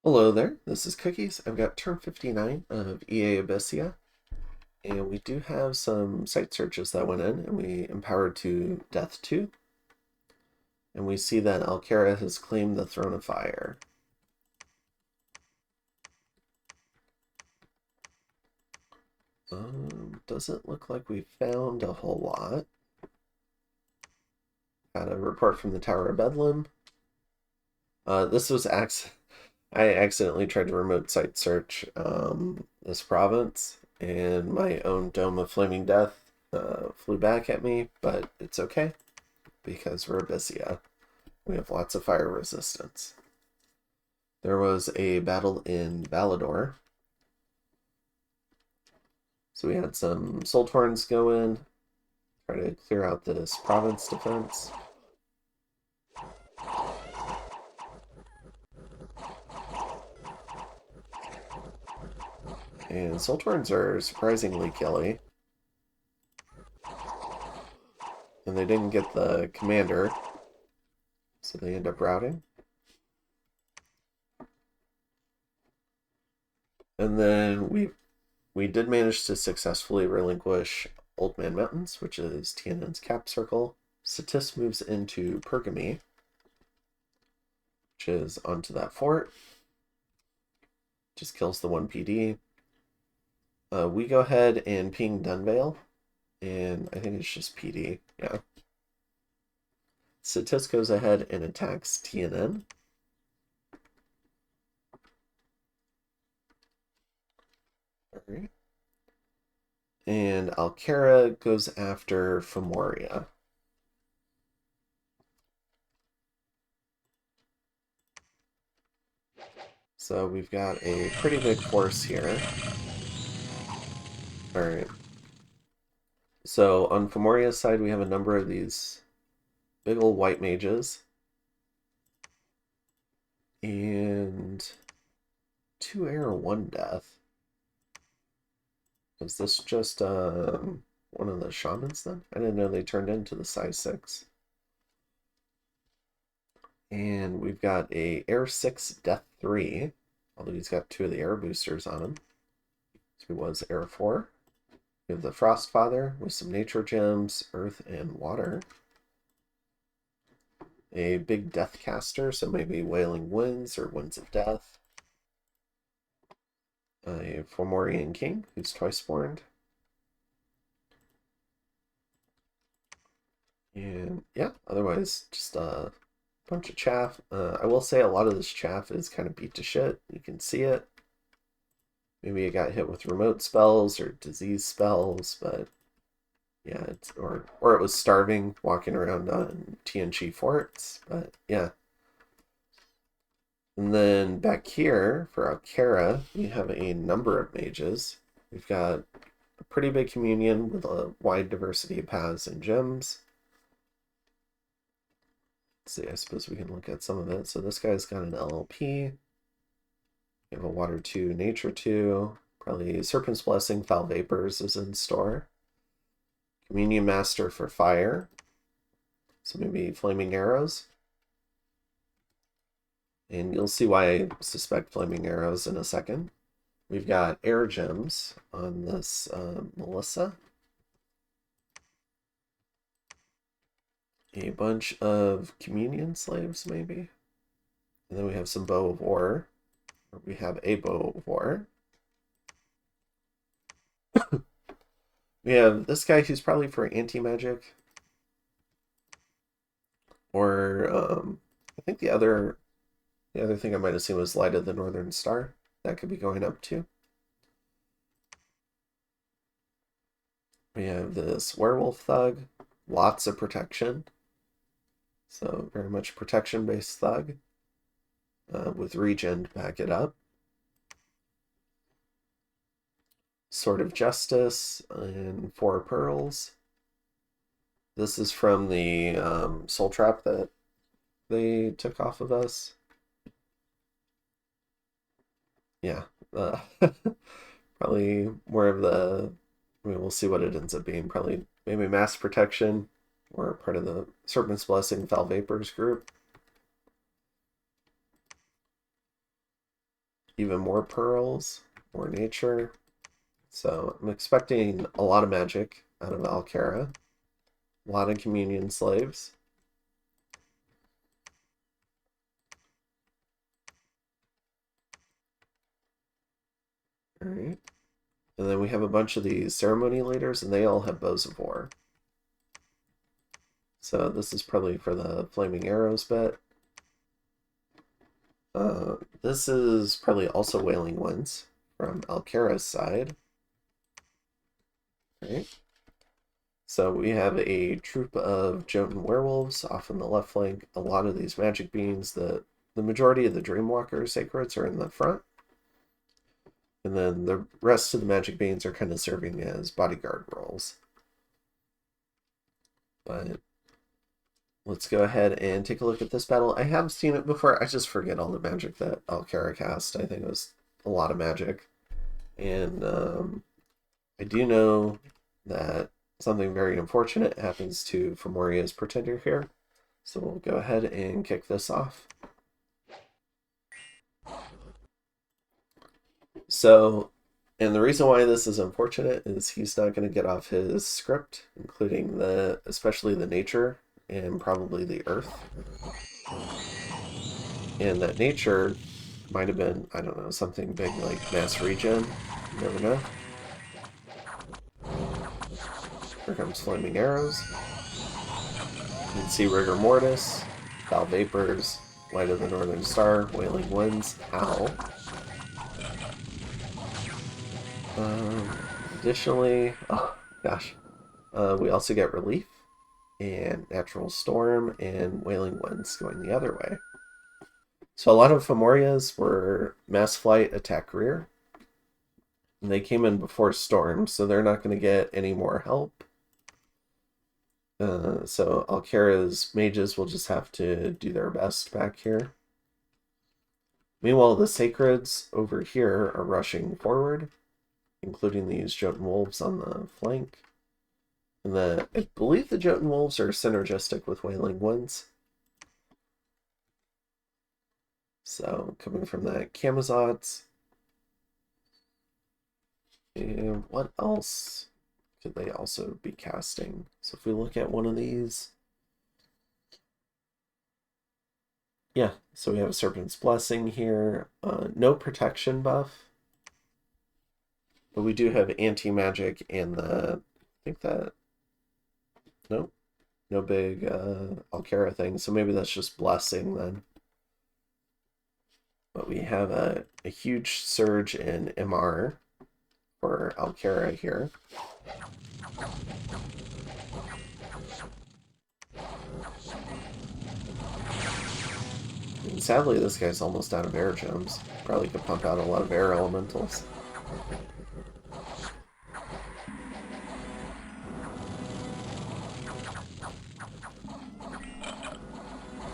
Hello there, this is Cookies. I've got turn 59 of EA Abysia, and we do have some site searches that went in, and we empowered to Death 2, and we see that Alchera has claimed the Throne of Fire. Doesn't look like we found a whole lot. Got a report from the Tower of Bedlam. This was I accidentally tried to remote site search this province, and my own Dome of Flaming Death flew back at me, but it's okay because we're Abysia. We have lots of fire resistance. There was a battle in Valador. So we had some Sultorns go in, try to clear out this province defense. And Sultorns are surprisingly killy. And they didn't get the commander, so they end up routing. And then we did manage to successfully relinquish Old Man Mountains, which is Tianan's cap circle. Satis moves into Pergamy, which is onto that fort. Just kills the 1 PD. We go ahead and ping Dunvale, and I think it's just PD, yeah. Satis goes ahead and attacks Tianan. Alright. And Alchera goes after Fomoria. So we've got a pretty big force here. Alright. So on Fomoria's side, we have a number of these big old white mages. And 2 air, 1 death. Is this just one of the shamans then? I didn't know they turned into the size 6. And we've got a air 6, death 3. Although he's got 2 of the air boosters on him. So he was air 4. We have the Frost Father with some nature gems, earth, and water. A big death caster, so maybe Wailing Winds or Winds of Death. A Fomorian King, who's twice spawned. And yeah, otherwise, just a bunch of chaff. I will say a lot of this chaff is kind of beat to shit. You can see it. Maybe it got hit with remote spells or disease spells, but yeah, or it was starving walking around on TNG forts, but yeah. And then back here for Alchera, we have a number of mages. We've got a pretty big communion with a wide diversity of paths and gems. Let's see, I suppose we can look at some of it. So this guy's got an LLP. We have a Water 2, Nature 2. Probably Serpent's Blessing, Foul Vapors is in store. Communion Master for Fire. So maybe Flaming Arrows. And you'll see why I suspect Flaming Arrows in a second. We've got Air Gems on this Melissa. A bunch of Communion Slaves, maybe. And then we have some Bow of War. Or we have a Bow of War. We have this guy who's probably for anti-magic. Or I think the other thing I might have seen was Light of the Northern Star. That could be going up too. We have this Werewolf Thug. Lots of protection. So very much protection-based thug. With regen to back it up. Sword of Justice and 4 pearls. This is from the soul trap that they took off of us. Yeah, probably more of the, I mean, we'll see what it ends up being. Probably maybe mass protection or part of the Serpent's Blessing Foul Vapors group. even more pearls, more nature. So I'm expecting a lot of magic out of Alchera. A lot of communion slaves. Alright. And then we have a bunch of these ceremony leaders, and they all have bows of war. So this is probably for the flaming arrows bit. This is probably also Wailing Winds from Alchera's side. Right. So we have a troop of Jotun werewolves off on the left flank. A lot of these magic beings, the majority of the Dreamwalker sacreds are in the front. And then the rest of the magic beings are kind of serving as bodyguard roles. But let's go ahead and take a look at this battle. I have seen it before. I just forget all the magic that Alchera cast. I think it was a lot of magic. And I do know that something very unfortunate happens to Fomoria's Pretender here. So we'll go ahead and kick this off. So, and the reason why this is unfortunate is he's not going to get off his script, including especially the nature and probably the earth. And that nature might have been, I don't know, something big like mass regen. You never know. Here comes flaming arrows. You can see rigor mortis, foul vapors, light of the northern star, wailing winds, howl. Additionally, oh gosh, we also get relief and natural storm and wailing winds going the other way. So a lot of Fomorias were mass flight, attack rear. And they came in before storm, so they're not going to get any more help. So Alchera's mages will just have to do their best back here. Meanwhile, the Sacreds over here are rushing forward, including these Jotun Wolves on the flank. And I believe the Jotun Wolves are synergistic with Wailing Winds. So, coming from that, Camazots. And what else could they also be casting? So if we look at one of these... Yeah, so we have a Serpent's Blessing here. No protection buff. But we do have anti-magic and I think that... Nope. No big Alchera thing, so maybe that's just Blessing then. But we have a huge surge in MR for Alchera here. And sadly, this guy's almost out of air gems. Probably could pump out a lot of air elementals.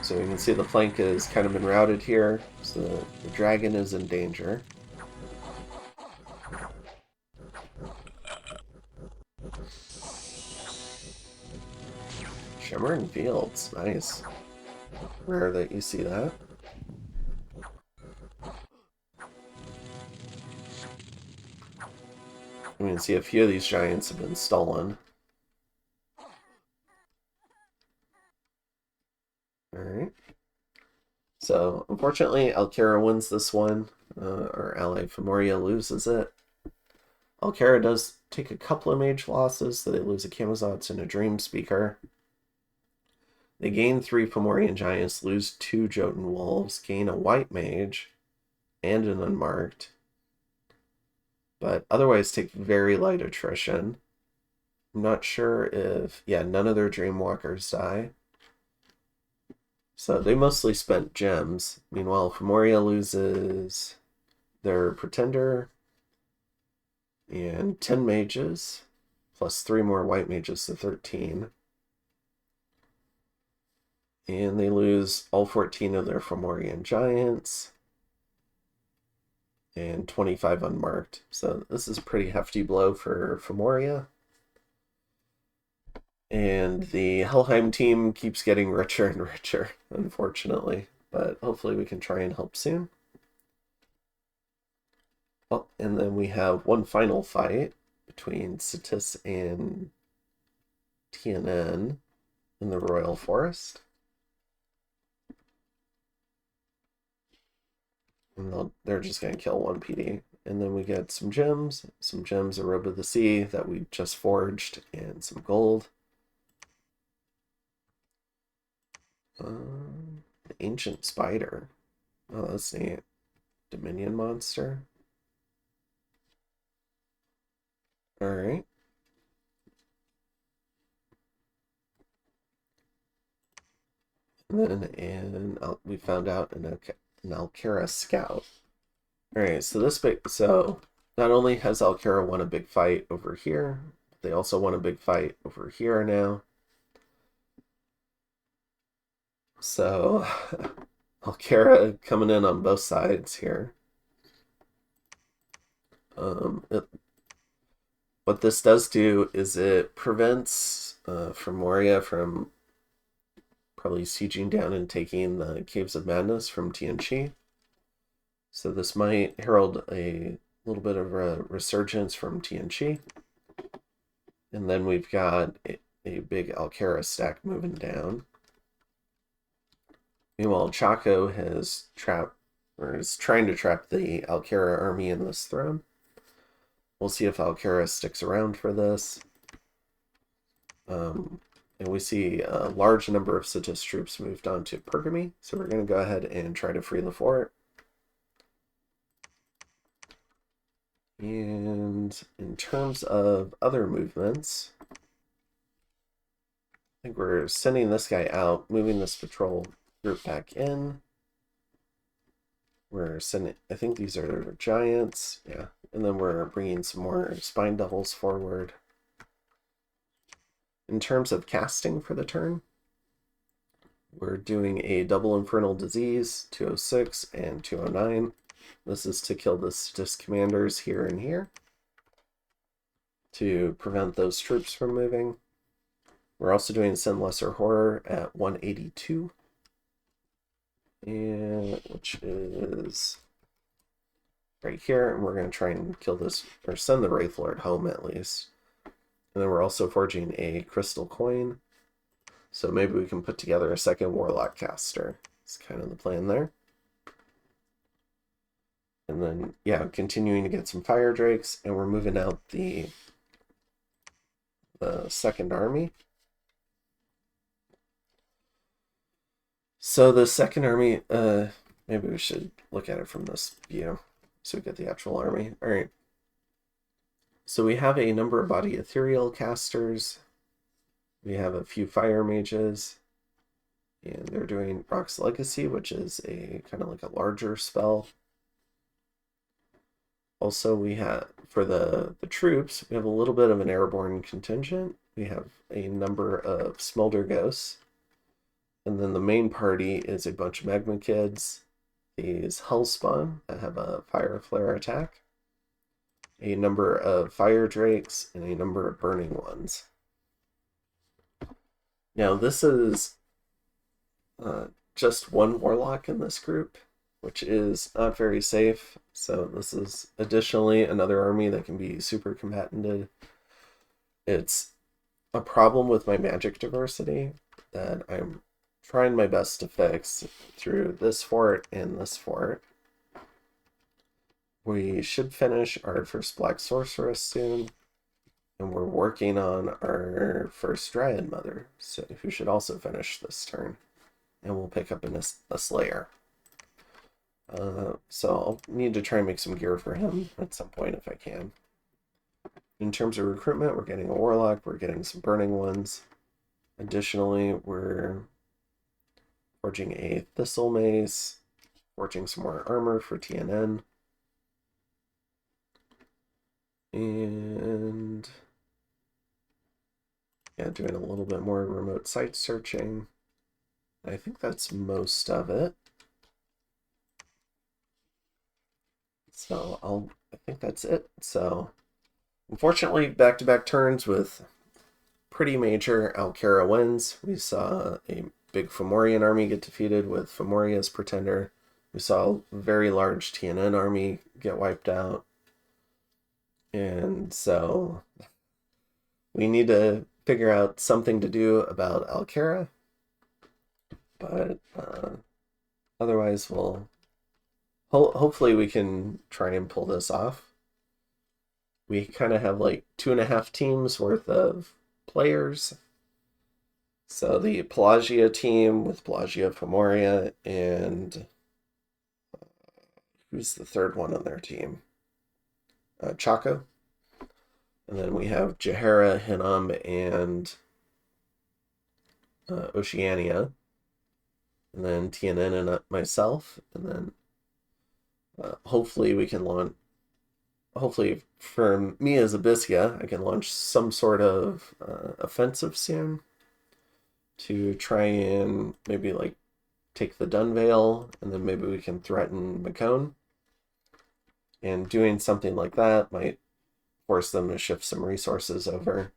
So you can see the flank has kind of been routed here, so the dragon is in danger. Shimmering Fields, nice. Rare that you see that. You can see a few of these giants have been stolen. Alright. So, unfortunately, Alchera wins this one. Our ally Fomoria loses it. Alchera does take a couple of mage losses, so they lose a Camazots and a Dream Speaker. They gain 3 Fomorian Giants, lose 2 Jotun Wolves, gain a White Mage, and an Unmarked. But otherwise take very light attrition. I'm not sure if... Yeah, none of their Dreamwalkers die. So they mostly spent gems. Meanwhile, Fomoria loses their Pretender and 10 mages, plus 3 more white mages, so 13. And they lose all 14 of their Fomorian giants and 25 unmarked. So this is a pretty hefty blow for Fomoria. And the Helheim team keeps getting richer and richer, unfortunately. But hopefully we can try and help soon. Oh, and then we have one final fight between Sitis and TNN in the Royal Forest. And they're just going to kill one PD. And then we get some gems, a Robe of the Sea that we just forged, and some gold. The Ancient Spider. Oh, that's neat. Dominion monster. Alright. And then we found out an Alchera scout. Alright, so not only has Alchera won a big fight over here, they also won a big fight over here now. So Alchera coming in on both sides here. What this does do is it prevents Fomoria from probably sieging down and taking the Caves of Madness from TNC. So this might herald a little bit of a resurgence from TNC. And then we've got a big Alchera stack moving down. Meanwhile, Chaco has trapped, or is trying to trap the Alchera army in this throne. We'll see if Alchera sticks around for this. And we see a large number of Sitis troops moved on to Pergamy, so we're going to go ahead and try to free the fort. And in terms of other movements, I think we're sending this guy out, moving this patrol group back in. We're sending, I think these are giants, yeah. And then we're bringing some more spine devils forward. In terms of casting for the turn, we're doing a double Infernal Disease, 206 and 209. This is to kill the Sitis commanders here and here, to prevent those troops from moving. We're also doing Send Lesser Horror at 182, and which is right here, and we're going to try and kill this, or send the Wraith Lord home at least. And then we're also forging a crystal coin, so maybe we can put together a second Warlock caster. It's kind of the plan there. And then, yeah, continuing to get some Fire Drakes, and we're moving out the second army. So the second army, maybe we should look at it from this view, so we get the actual army. All right. So we have a number of body ethereal casters. We have a few fire mages, and they're doing Rock's Legacy, which is a kind of like a larger spell. Also, we have, for the troops, we have a little bit of an airborne contingent. We have a number of Smolder Ghosts. And then the main party is a bunch of Magma Kids, these Hellspawn that have a Fire Flare attack, a number of Fire Drakes, and a number of Burning Ones. Now, this is just one Warlock in this group, which is not very safe. So this is additionally another army that can be super combatanted. It's a problem with my magic diversity that I'm trying my best to fix through this fort and this fort. We should finish our first Black Sorceress soon, and we're working on our first Dryad Mother, so who should also finish this turn, and we'll pick up a Slayer. So I'll need to try and make some gear for him at some point if I can. In terms of recruitment, we're getting a Warlock, we're getting some Burning Ones. Additionally, we're forging a Thistle Mace, forging some more armor for TNN. And yeah, doing a little bit more remote site searching. I think that's most of it. So I think that's it. So unfortunately, back-to-back turns with pretty major Alchera wins. We saw a big Fomorian army get defeated with Fomoria's Pretender. We saw a very large TNN army get wiped out. And so we need to figure out something to do about Alchera, but otherwise hopefully we can try and pull this off. We kind of have like 2.5 teams worth of players. So the Pelagia team with Pelagia, Fomoria, and who's the third one on their team? Chaco. And then we have Jahara, Hinam, and Oceania. And then TNN and myself. And then hopefully we can launch, hopefully for me as Abysia, I can launch some sort of offensive soon to try and maybe like take the Dunvale, and then maybe we can threaten Macone. And doing something like that might force them to shift some resources over.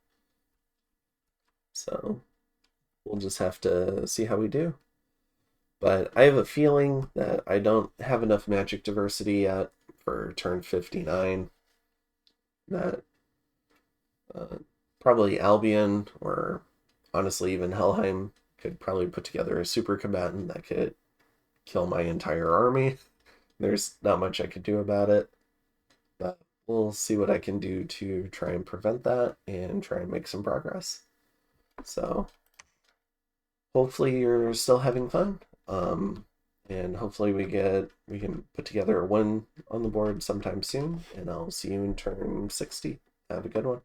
So we'll just have to see how we do. But I have a feeling that I don't have enough magic diversity yet for turn 59. That probably Albion, or honestly even Helheim, could probably put together a super combatant that could kill my entire army. There's not much I could do about it, but we'll see what I can do to try and prevent that and try and make some progress. So hopefully you're still having fun. And hopefully we can put together a win on the board sometime soon, and I'll see you in turn 60. Have a good one.